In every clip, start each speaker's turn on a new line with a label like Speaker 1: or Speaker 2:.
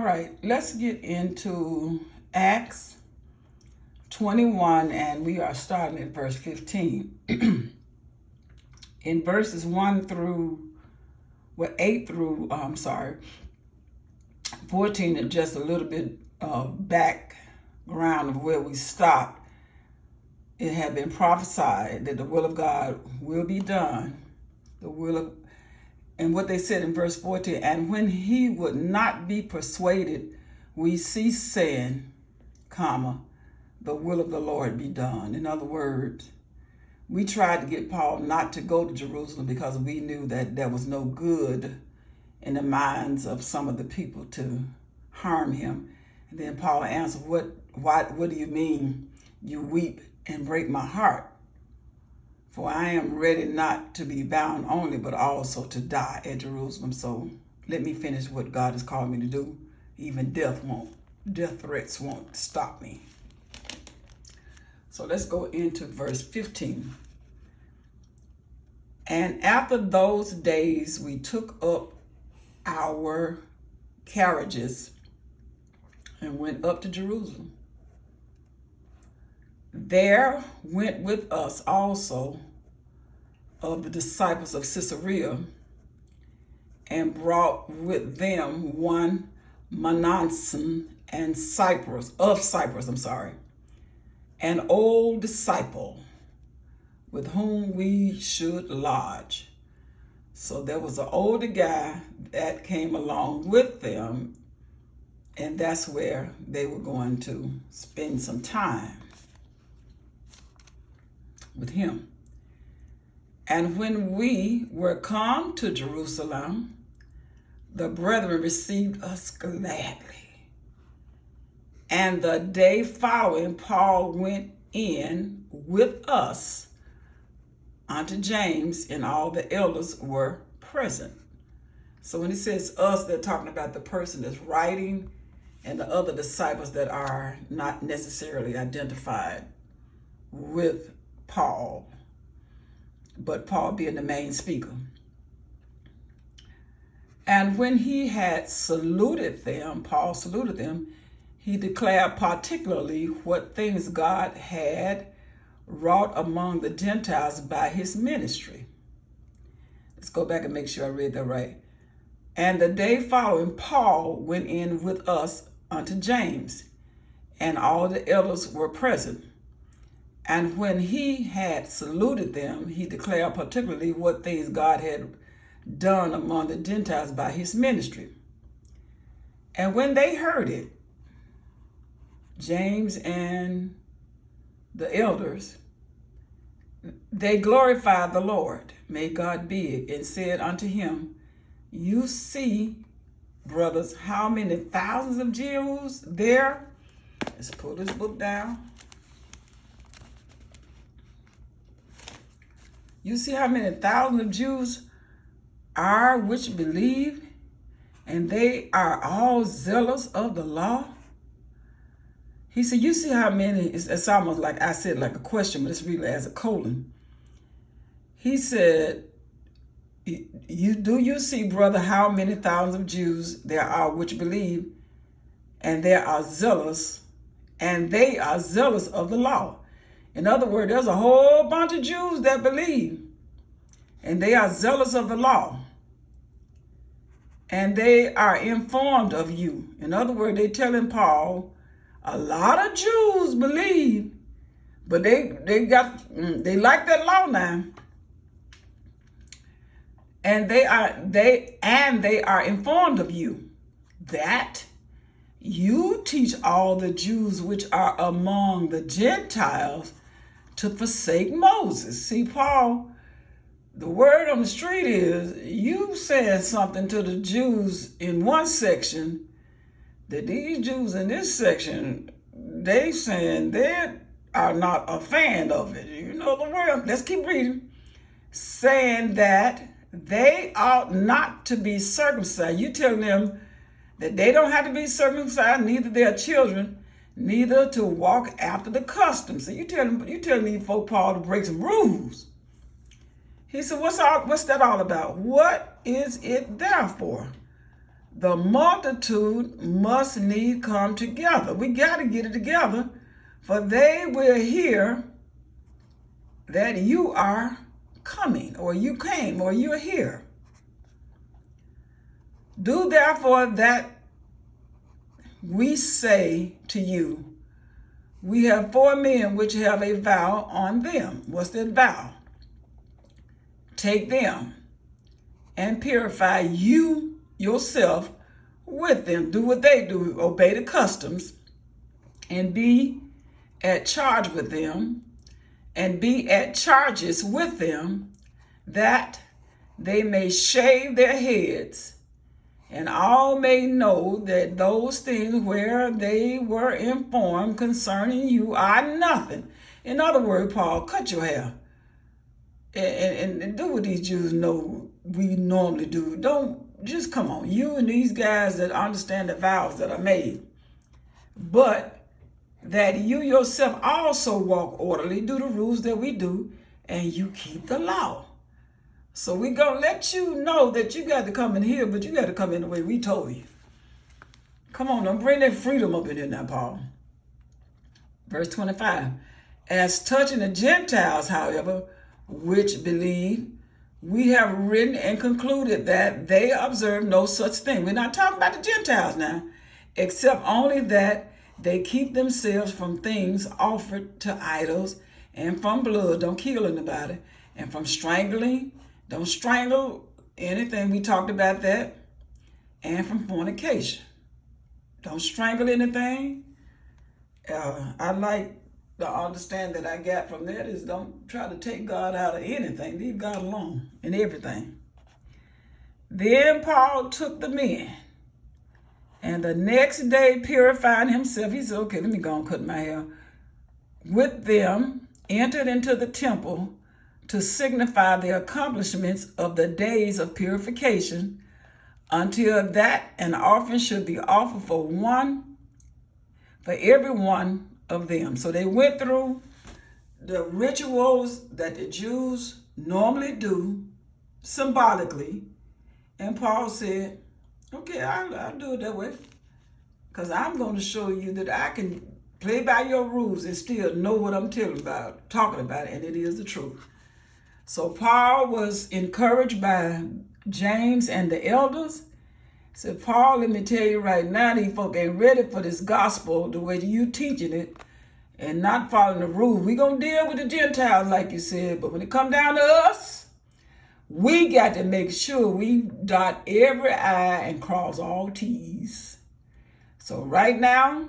Speaker 1: All right, let's get into Acts 21, and we are starting at verse 15. In verses 8 through 14, and just a little bit of background of where we stopped. It had been prophesied that the will of God will be done. And what they said in verse 14, and when he would not be persuaded, we cease saying, the will of the Lord be done. In other words, we tried to get Paul not to go to Jerusalem because we knew that there was no good in the minds of some of the people to harm him. And then Paul answered, what do you mean you weep and break my heart? For I am ready not to be bound only, but also to die at Jerusalem. So let me finish what God has called me to do. Even death threats won't stop me. So let's go into verse 15. And after those days, we took up our carriages and went up to Jerusalem. There went with us also of the disciples of Caesarea, and brought with them one Manasseh and Cyprus, an old disciple with whom we should lodge. So there was an older guy that came along with them, and that's where they were going to spend some time with him. And when we were come to Jerusalem, the brethren received us gladly. And the day following, Paul went in with us unto James, and all the elders were present. So when it says us, they're talking about the person that's writing and the other disciples that are not necessarily identified with Paul, but Paul being the main speaker. And when he had saluted them, Paul saluted them, he declared particularly what things God had wrought among the Gentiles by his ministry. Let's go back and make sure I read that right. And the day following, Paul went in with us unto James, and all the elders were present. And when he had saluted them, he declared particularly what things God had done among the Gentiles by his ministry. And when they heard it, James and the elders, they glorified the Lord, made God big, and said unto him, you see, brothers, how many thousands of Jews there? Let's pull this book down. You see how many thousands of Jews are which believe, and they are all zealous of the law? He said, you see how many, it's almost like I said, like a question, but it's really as a colon. He said, you see, brother, how many thousands of Jews there are which believe, and they are zealous of the law. In other words, there's a whole bunch of Jews that believe, and they are zealous of the law, and they are informed of you. In other words, they're telling Paul, a lot of Jews believe, but they like that law now, and they are informed of you, that you teach all the Jews which are among the Gentiles to forsake Moses. See, Paul, the word on the street is you said something to the Jews in one section that these Jews in this section, they saying they are not a fan of it. You know the word. Let's keep reading. Saying that they ought not to be circumcised. You telling them that they don't have to be circumcised, neither their children, neither to walk after the customs. So you telling these folk, Paul, to break some rules. He said, what's that all about? What is it there for? the multitude must need come together. We got to get it together, for they will hear that you are coming, or you came, or you're here. Do therefore that we say to you, we have 4 men which have a vow on them. What's that vow? Take them and purify you yourself with them. Do what they do. Obey the customs and be at charge with them, and be at charges with them, that they may shave their heads, and all may know that those things where they were informed concerning you are nothing. In other words, Paul, cut your hair and do what these Jews know we normally do. Don't just come on. You and these guys that understand the vows that are made, but that you yourself also walk orderly, do the rules that we do, and you keep the law. So we're going to let you know that you got to come in here, but you got to come in the way we told you. Come on, don't bring that freedom up in here now, Paul. Verse 25. As touching the Gentiles, however, which believe, we have written and concluded that they observe no such thing. We're not talking about the Gentiles now, except only that they keep themselves from things offered to idols, and from blood, don't kill anybody, and from strangling, don't strangle anything, we talked about that, and from fornication. Don't strangle anything. I like the understand that I got from that is don't try to take God out of anything. Leave God alone in everything. Then Paul took the men, and the next day purifying himself, he said, okay, let me go and cut my hair. With them entered into the temple to signify the accomplishments of the days of purification, until that an offering should be offered for every one of them. So they went through the rituals that the Jews normally do symbolically, and Paul said, okay, I'll do it that way, because I'm going to show you that I can play by your rules and still know what I'm talking about, and it is the truth. So Paul was encouraged by James and the elders. He said, Paul, let me tell you right now, these folk ain't ready for this gospel the way you teaching it and not following the rules. We're going to deal with the Gentiles, like you said, but when it come down to us, we got to make sure we dot every I and cross all T's. So right now,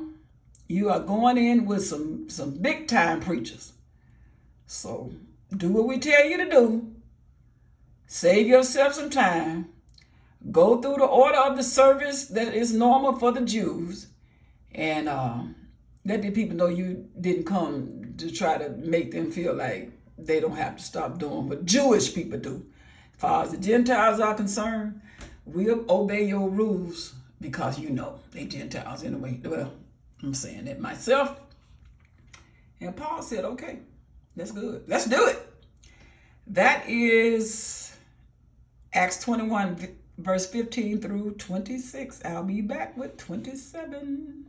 Speaker 1: you are going in with some big time preachers. So do what we tell you to do. Save yourself some time. Go through the order of the service that is normal for the Jews. And let the people know you didn't come to try to make them feel like they don't have to stop doing what Jewish people do. As far as the Gentiles are concerned, we'll obey your rules because you know they Gentiles anyway. Well, I'm saying that myself. And Paul said, okay, that's good. Let's do it. That is Acts 21, verse 15 through 26. I'll be back with 27.